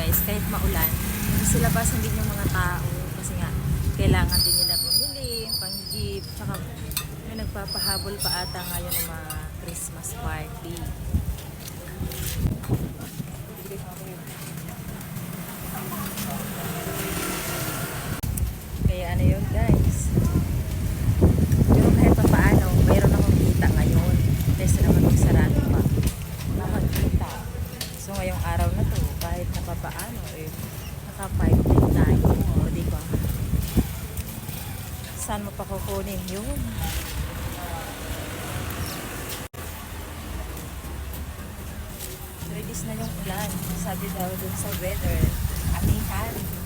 guys, kahit maulan, kasi labasan din yung mga tao kasi nga kailangan din nila bumili, pang-gift, tsaka may nagpapahabol pa ata ngayon ng mga Christmas party. Kaya ano yun guys, pero kahit pa paano mayroon akong kita ngayon kasi naman magsarado pa nakakita. So ngayong araw na to kahit na pa paano naka 5 din tayo, o diba, saan mo pa kukunin yun? Release na yung ulan, sabi daw dun sa weather, amihan.